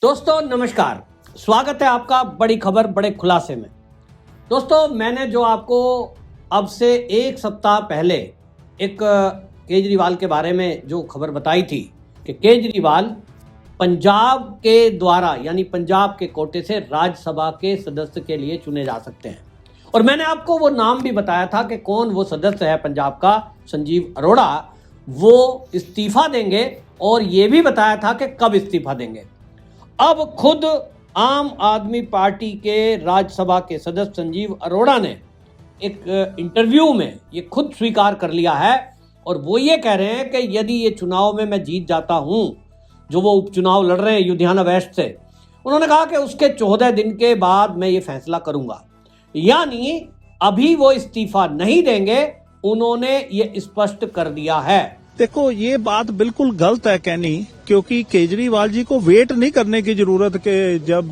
दोस्तों नमस्कार, स्वागत है आपका बड़ी खबर बड़े खुलासे में। दोस्तों मैंने जो आपको अब से एक सप्ताह पहले एक केजरीवाल के बारे में जो खबर बताई थी कि केजरीवाल पंजाब के द्वारा यानी पंजाब के कोटे से राज्यसभा के सदस्य के लिए चुने जा सकते हैं, और मैंने आपको वो नाम भी बताया था कि कौन वो सदस्य है पंजाब का, संजीव अरोड़ा। वो इस्तीफा देंगे और ये भी बताया था कि कब इस्तीफा देंगे। अब खुद आम आदमी पार्टी के राज्यसभा के सदस्य संजीव अरोड़ा ने एक इंटरव्यू में ये खुद स्वीकार कर लिया है, और वो ये कह रहे हैं कि यदि ये चुनाव में मैं जीत जाता हूं, जो वो उपचुनाव लड़ रहे हैं लुधियाना वेस्ट से, उन्होंने कहा कि उसके 14 दिन के बाद मैं ये फैसला करूंगा। यानी अभी वो इस्तीफा नहीं देंगे, उन्होंने ये स्पष्ट कर दिया है। देखो, ये बात बिल्कुल गलत है कहनी, क्योंकि केजरीवाल जी को वेट नहीं करने की जरूरत कि जब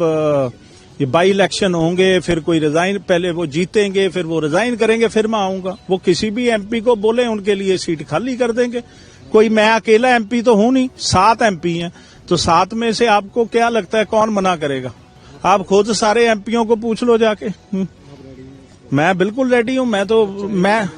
ये बाई इलेक्शन होंगे फिर कोई रिजाइन, पहले वो जीतेंगे फिर वो रिजाइन करेंगे फिर मैं आऊंगा। वो किसी भी एमपी को बोले उनके लिए सीट खाली कर देंगे। कोई मैं अकेला एमपी तो हूं नहीं, 7 एमपी हैं, तो 7 में से आपको क्या लगता है कौन मना करेगा? आप खुद सारे एमपीओं को पूछ लो जाके। मैं बिल्कुल रेडी हूं। मैं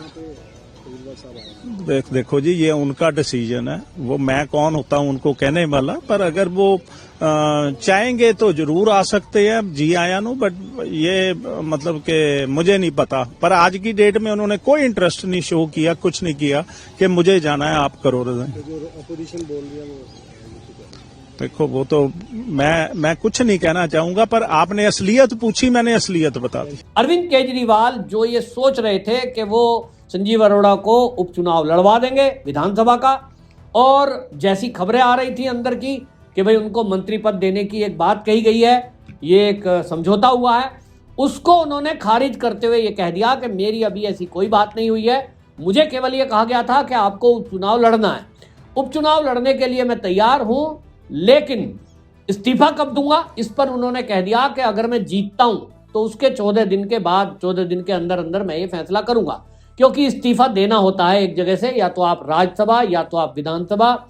देखो जी, ये उनका डिसीजन है, वो मैं कौन होता हूं उनको कहने वाला। पर अगर वो चाहेंगे तो जरूर आ सकते हैं, जी आया नो। बट ये मतलब कि मुझे नहीं पता, पर आज की डेट में उन्होंने कोई इंटरेस्ट नहीं शो किया, कुछ नहीं किया कि मुझे जाना है आप करो रिजाइन। अपोजिशन बोल रही है देखो, वो तो मैं कुछ नहीं कहना चाहूंगा, पर आपने असलियत पूछी, मैंने असलियत बता दी। अरविंद केजरीवाल जो ये सोच रहे थे कि वो संजीव अरोड़ा को उपचुनाव लड़वा देंगे विधानसभा का, और जैसी खबरें आ रही थी अंदर की कि भाई उनको मंत्री पद देने की एक बात कही गई है, ये एक समझौता हुआ है, उसको उन्होंने खारिज करते हुए ये कह दिया कि मेरी अभी ऐसी कोई बात नहीं हुई है। मुझे केवल ये कहा गया था कि आपको उपचुनाव लड़ना है, उपचुनाव लड़ने के लिए मैं तैयार हूं, लेकिन इस्तीफा कब दूंगा इस पर उन्होंने कह दिया कि अगर मैं जीतता हूं तो उसके 14 दिन के बाद, 14 दिन के अंदर अंदर मैं ये फैसला करूंगा। क्योंकि इस्तीफा देना होता है एक जगह से, या तो आप राज्यसभा, या तो आप विधानसभा,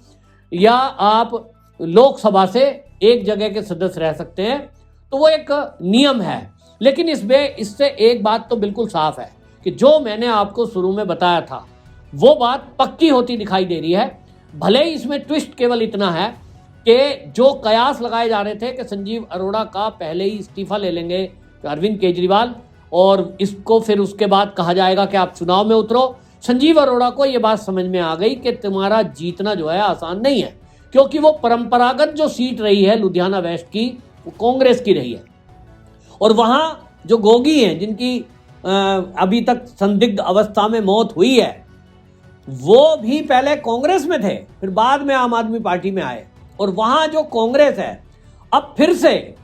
या आप लोकसभा से एक जगह के सदस्य रह सकते हैं, तो वो एक नियम है। लेकिन इससे एक बात तो बिल्कुल साफ है कि जो मैंने आपको शुरू में बताया था वो बात पक्की होती दिखाई दे रही है। भले ही इसमें ट्विस्ट केवल इतना है कि जो कयास लगाए जा रहे थे कि संजीव अरोड़ा का पहले ही इस्तीफा ले लेंगे अरविंद केजरीवाल, और इसको फिर उसके बाद कहा जाएगा कि आप चुनाव में उतरो। संजीव अरोड़ा को यह बात समझ में आ गई कि तुम्हारा जीतना जो है आसान नहीं है, क्योंकि वो परंपरागत जो सीट रही है लुधियाना वेस्ट की, वो कांग्रेस की रही है, और वहां जो गोगी हैं जिनकी अभी तक संदिग्ध अवस्था में मौत हुई है, वो भी पहले कांग्रेस में थे, फिर बाद में आम आदमी पार्टी में आए, और वहां जो कांग्रेस है अब फिर से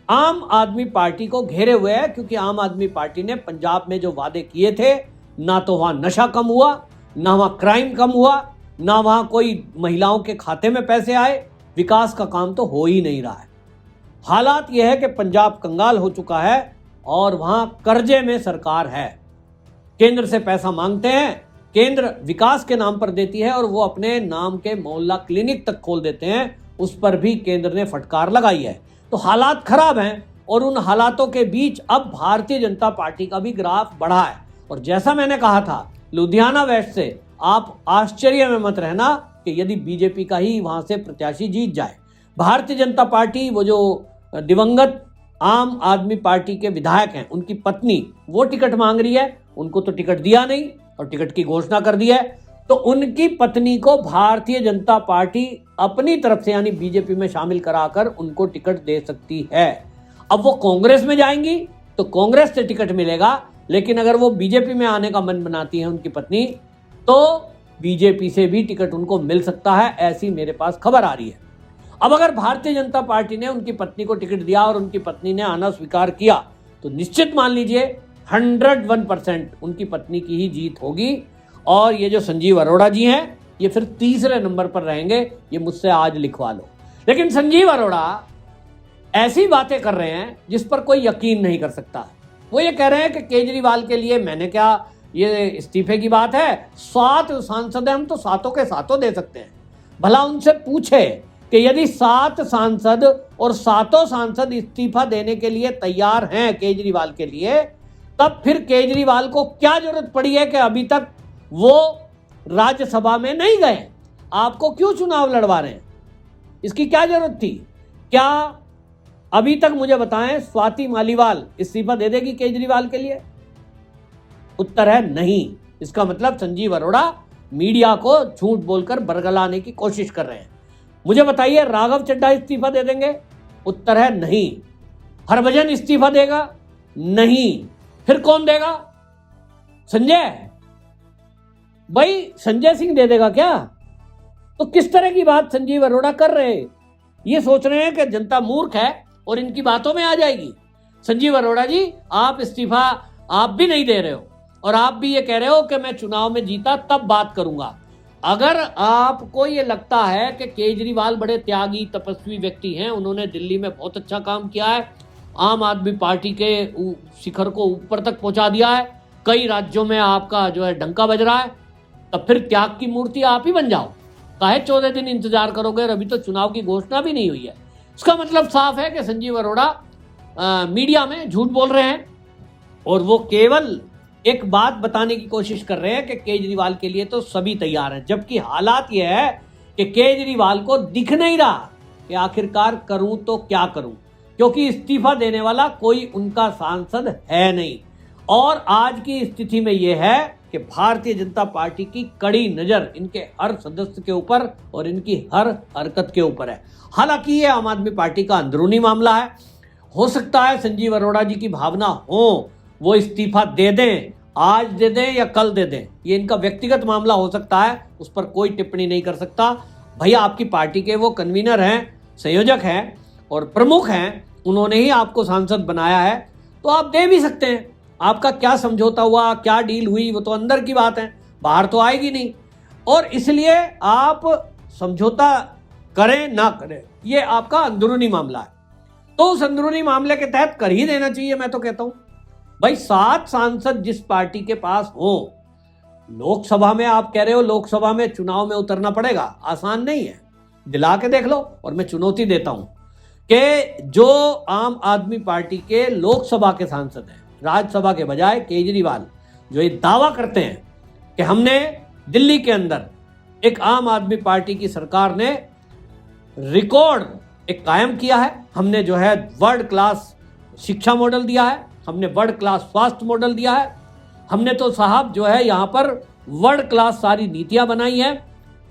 आम आदमी पार्टी को घेरे हुए है, क्योंकि आम आदमी पार्टी ने पंजाब में जो वादे किए थे, ना तो वहां नशा कम हुआ, ना वहां क्राइम कम हुआ, ना वहां कोई महिलाओं के खाते में पैसे आए, विकास का काम तो हो ही नहीं रहा है। हालात यह है कि पंजाब कंगाल हो चुका है और वहां कर्जे में सरकार है। केंद्र से पैसा मांगते हैं, केंद्र विकास के नाम पर देती है, और वो अपने नाम के मोहल्ला क्लिनिक तक खोल देते हैं, उस पर भी केंद्र ने फटकार लगाई है। तो हालात खराब हैं, और उन हालातों के बीच अब भारतीय जनता पार्टी का भी ग्राफ बढ़ा है। और जैसा मैंने कहा था, लुधियाना वेस्ट से आप आश्चर्य में मत रहना कि यदि बीजेपी का ही वहां से प्रत्याशी जीत जाए, भारतीय जनता पार्टी, वो जो दिवंगत आम आदमी पार्टी के विधायक हैं, उनकी पत्नी वो टिकट मांग रही है, उनको तो टिकट दिया नहीं और टिकट की घोषणा कर दी है, तो उनकी पत्नी को भारतीय जनता पार्टी अपनी तरफ से यानी बीजेपी में शामिल कराकर उनको टिकट दे सकती है। अब वो कांग्रेस में जाएंगी तो कांग्रेस से टिकट मिलेगा, लेकिन अगर वो बीजेपी में आने का मन बनाती है उनकी पत्नी, तो बीजेपी से भी टिकट उनको मिल सकता है, ऐसी मेरे पास खबर आ रही है। अब अगर भारतीय जनता पार्टी ने उनकी पत्नी को टिकट दिया और उनकी पत्नी ने आना स्वीकार किया, तो निश्चित मान लीजिए 101% उनकी पत्नी की ही जीत होगी, और ये जो संजीव अरोड़ा जी हैं ये फिर तीसरे नंबर पर रहेंगे। ये मुझसे आज लिखवा लो। लेकिन संजीव अरोड़ा ऐसी बातें कर रहे हैं जिस पर कोई यकीन नहीं कर सकता। वो ये कह रहे हैं कि केजरीवाल के लिए मैंने क्या, ये इस्तीफे की बात है, 7 सांसद हैं हम, तो 7 के 7 दे सकते हैं। भला उनसे पूछे कि यदि 7 सांसद और 7 सांसद इस्तीफा देने के लिए तैयार हैं केजरीवाल के लिए, तब फिर केजरीवाल को क्या जरूरत पड़ी है कि अभी तक वो राज्यसभा में नहीं गए? आपको क्यों चुनाव लड़वा रहे हैं? इसकी क्या जरूरत थी? क्या अभी तक मुझे बताएं, स्वाति मालीवाल इस्तीफा दे देगी केजरीवाल के लिए? उत्तर है नहीं। इसका मतलब संजीव अरोड़ा मीडिया को झूठ बोलकर बरगलाने की कोशिश कर रहे हैं। मुझे बताइए, राघव चड्ढा इस्तीफा दे देंगे? उत्तर है नहीं। हरभजन इस्तीफा देगा? नहीं। फिर कौन देगा? संजय? भाई संजय सिंह दे देगा क्या? तो किस तरह की बात संजीव अरोड़ा कर रहे हैं? ये सोच रहे हैं कि जनता मूर्ख है और इनकी बातों में आ जाएगी। संजीव अरोड़ा जी, आप इस्तीफा आप भी नहीं दे रहे हो और आप भी ये कह रहे हो कि मैं चुनाव में जीता तब बात करूंगा। अगर आपको ये लगता है कि केजरीवाल बड़े त्यागी तपस्वी व्यक्ति हैं, उन्होंने दिल्ली में बहुत अच्छा काम किया है, आम आदमी पार्टी के शिखर को ऊपर तक पहुंचा दिया है, कई राज्यों में आपका जो है डंका बज रहा है, तब फिर त्याग की मूर्ति आप ही बन जाओ। काहे 14 दिन इंतजार करोगे? अभी तो चुनाव की घोषणा भी नहीं हुई है। इसका मतलब साफ है कि संजीव अरोड़ा मीडिया में झूठ बोल रहे हैं और वो केवल एक बात बताने की कोशिश कर रहे हैं कि केजरीवाल के लिए तो सभी तैयार हैं, जबकि हालात ये है कि केजरीवाल को दिख नहीं रहा कि आखिरकार करूं तो क्या करूं, क्योंकि इस्तीफा देने वाला कोई उनका सांसद है नहीं। और आज की स्थिति में यह है कि भारतीय जनता पार्टी की कड़ी नजर इनके हर सदस्य के ऊपर और इनकी हर हरकत के ऊपर है। हालांकि ये आम आदमी पार्टी का अंदरूनी मामला है। हो सकता है संजीव अरोड़ा जी की भावना हो, वो इस्तीफा दे दें, आज दे दें या कल दे दें, ये इनका व्यक्तिगत मामला हो सकता है, उस पर कोई टिप्पणी नहीं कर सकता। भैया आपकी पार्टी के वो कन्वीनर हैं, संयोजक हैं और प्रमुख हैं, उन्होंने ही आपको सांसद बनाया है, तो आप दे भी सकते हैं। आपका क्या समझौता हुआ, क्या डील हुई, वो तो अंदर की बात है, बाहर तो आएगी नहीं। और इसलिए आप समझौता करें ना करें, ये आपका अंदरूनी मामला है, तो उस अंदरूनी मामले के तहत कर ही देना चाहिए। मैं तो कहता हूं भाई 7 सांसद जिस पार्टी के पास हो, लोकसभा में आप कह रहे हो लोकसभा में चुनाव में उतरना पड़ेगा, आसान नहीं है, दिला के देख लो। और मैं चुनौती देता हूं कि जो आम आदमी पार्टी के लोकसभा के सांसद हैं, राज्यसभा के बजाय केजरीवाल जो ये दावा करते हैं कि हमने दिल्ली के अंदर एक आम आदमी पार्टी की सरकार ने रिकॉर्ड एक कायम किया है, हमने जो है वर्ल्ड क्लास शिक्षा मॉडल दिया है, हमने वर्ल्ड क्लास स्वास्थ्य मॉडल दिया है, हमने तो साहब जो है यहाँ पर वर्ल्ड क्लास सारी नीतियां बनाई हैं।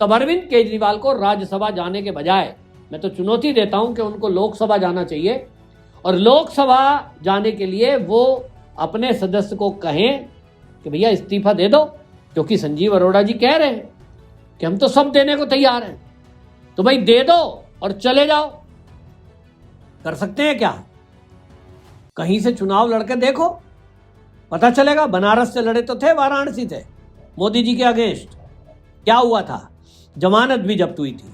तब अरविंद केजरीवाल को राज्यसभा जाने के बजाय मैं तो चुनौती देता हूं कि उनको लोकसभा जाना चाहिए और लोकसभा जाने के लिए वो अपने सदस्य को कहें कि भैया इस्तीफा दे दो, क्योंकि संजीव अरोड़ा जी कह रहे हैं कि हम तो सब देने को तैयार हैं, तो भाई दे दो और चले जाओ। कर सकते हैं क्या? कहीं से चुनाव लड़के देखो, पता चलेगा। बनारस से लड़े तो थे, वाराणसी थे, मोदी जी के अगेंस्ट क्या हुआ था, जमानत भी जब्त हुई थी।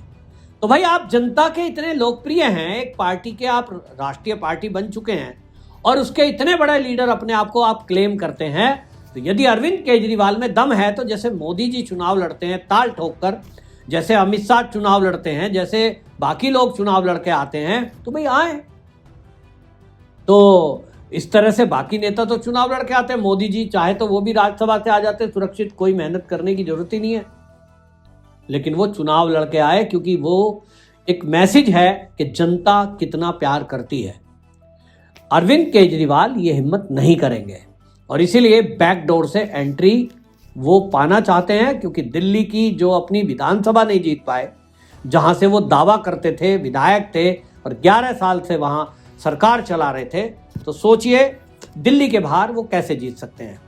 तो भाई आप जनता के इतने लोकप्रिय हैं, एक पार्टी के आप राष्ट्रीय पार्टी बन चुके हैं और उसके इतने बड़े लीडर अपने आप को आप क्लेम करते हैं, तो यदि अरविंद केजरीवाल में दम है तो जैसे मोदी जी चुनाव लड़ते हैं ताल ठोक कर, जैसे अमित शाह चुनाव लड़ते हैं, जैसे बाकी लोग चुनाव लड़के आते हैं, तो भाई आए। तो इस तरह से बाकी नेता तो चुनाव लड़के आते हैं, मोदी जी चाहे तो वो भी राज्यसभा से आ जाते सुरक्षित, कोई मेहनत करने की जरूरत ही नहीं है। लेकिन वो चुनाव लड़के आए क्योंकि वो एक मैसेज है कि जनता कितना प्यार करती है। अरविंद केजरीवाल ये हिम्मत नहीं करेंगे और इसीलिए बैकडोर से एंट्री वो पाना चाहते हैं, क्योंकि दिल्ली की जो अपनी विधानसभा नहीं जीत पाए, जहां से वो दावा करते थे, विधायक थे और 11 साल से वहां सरकार चला रहे थे, तो सोचिए दिल्ली के बाहर वो कैसे जीत सकते हैं।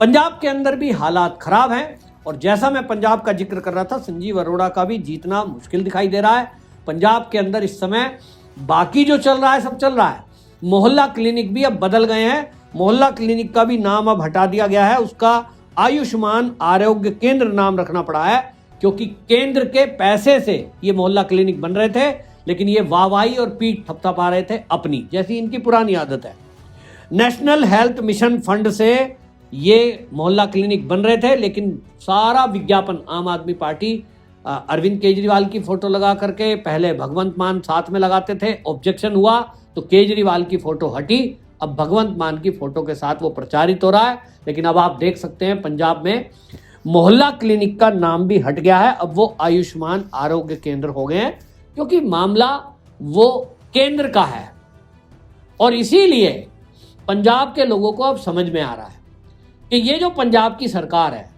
पंजाब के अंदर भी हालात खराब हैं और जैसा मैं पंजाब का जिक्र कर रहा था, संजीव अरोड़ा का भी जीतना मुश्किल दिखाई दे रहा है। पंजाब के अंदर इस समय बाकी जो चल रहा है सब चल रहा है। मोहल्ला क्लिनिक भी अब बदल गए हैं, मोहल्ला क्लिनिक का भी नाम अब हटा दिया गया है, उसका आयुष्मान आरोग्य केंद्र नाम रखना पड़ा है, क्योंकि केंद्र के पैसे से ये मोहल्ला क्लिनिक बन रहे थे, लेकिन ये वाहवाही और पीठ थपथपा रहे थे अपनी, जैसी इनकी पुरानी आदत है। नेशनल हेल्थ मिशन फंड से ये मोहल्ला क्लिनिक बन रहे थे, लेकिन सारा विज्ञापन आम आदमी पार्टी अरविंद केजरीवाल की फोटो लगा करके पहले भगवंत मान साथ में लगाते थे, ऑब्जेक्शन हुआ तो केजरीवाल की फोटो हटी, अब भगवंत मान की फोटो के साथ वो प्रचारित हो रहा है। लेकिन अब आप देख सकते हैं पंजाब में मोहल्ला क्लिनिक का नाम भी हट गया है, अब वो आयुष्मान आरोग्य केंद्र हो गए हैं, क्योंकि मामला वो केंद्र का है। और इसीलिए पंजाब के लोगों को अब समझ में आ रहा है कि ये जो पंजाब की सरकार है,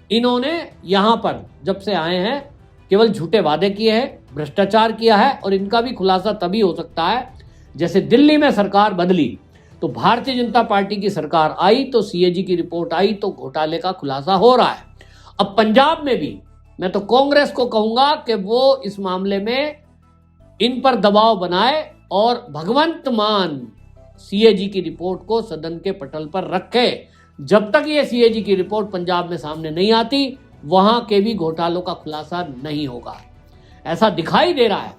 इन्होंने यहां पर जब से आए हैं केवल झूठे वादे किए हैं, भ्रष्टाचार किया है, और इनका भी खुलासा तभी हो सकता है जैसे दिल्ली में सरकार बदली तो भारतीय जनता पार्टी की सरकार आई तो सीएजी की रिपोर्ट आई तो घोटाले का खुलासा हो रहा है। अब पंजाब में भी मैं तो कांग्रेस को कहूंगा कि वो इस मामले में इन पर दबाव बनाए और भगवंत मान सीएजी की रिपोर्ट को सदन के पटल पर रखे। जब तक ये सीएजी की रिपोर्ट पंजाब में सामने नहीं आती, वहां के भी घोटालों का खुलासा नहीं होगा। ऐसा दिखाई दे रहा है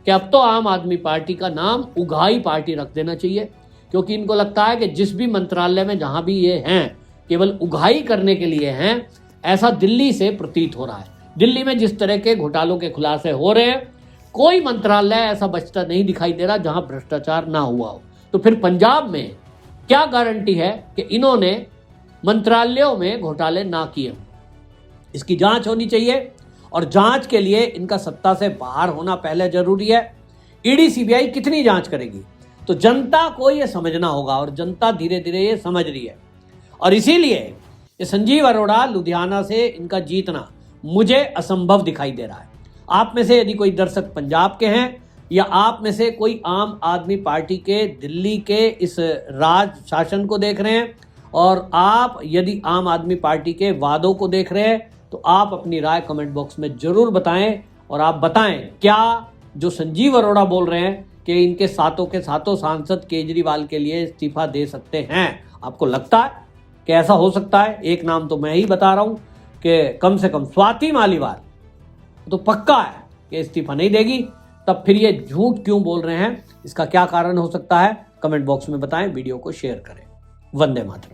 कि अब तो आम आदमी पार्टी का नाम उघाई पार्टी रख देना चाहिए, क्योंकि इनको लगता है कि जिस भी मंत्रालय में जहां भी ये हैं केवल उघाई करने के लिए हैं, ऐसा दिल्ली से प्रतीत हो रहा है। दिल्ली में जिस तरह के घोटालों के खुलासे हो रहे हैं, कोई मंत्रालय ऐसा बचता नहीं दिखाई दे रहा जहां भ्रष्टाचार ना हुआ हो। तो फिर पंजाब में क्या गारंटी है कि इन्होंने मंत्रालयों में घोटाले ना किए? इसकी जांच होनी चाहिए, और जांच के लिए इनका सत्ता से बाहर होना पहले जरूरी है। ईडी सीबीआई कितनी जांच करेगी? तो जनता को यह समझना होगा, और जनता धीरे धीरे ये समझ रही है। और इसीलिए ये संजीव अरोड़ा लुधियाना से इनका जीतना मुझे असंभव दिखाई दे रहा है। आप में से यदि कोई दर्शक पंजाब के हैं, या आप में से कोई आम आदमी पार्टी के दिल्ली के इस राज शासन को देख रहे हैं, और आप यदि आम आदमी पार्टी के वादों को देख रहे हैं, तो आप अपनी राय कमेंट बॉक्स में जरूर बताएं। और आप बताएं क्या जो संजीव अरोड़ा बोल रहे हैं कि इनके सातों के सातों सांसद केजरीवाल के लिए इस्तीफा दे सकते हैं, आपको लगता है कि ऐसा हो सकता है? एक नाम तो मैं ही बता रहा हूं कि कम से कम स्वाति मालीवाल तो पक्का है कि इस्तीफा नहीं देगी। तब फिर ये झूठ क्यों बोल रहे हैं? इसका क्या कारण हो सकता है? कमेंट बॉक्स में बताएं, वीडियो को शेयर करें। वंदे मातरम।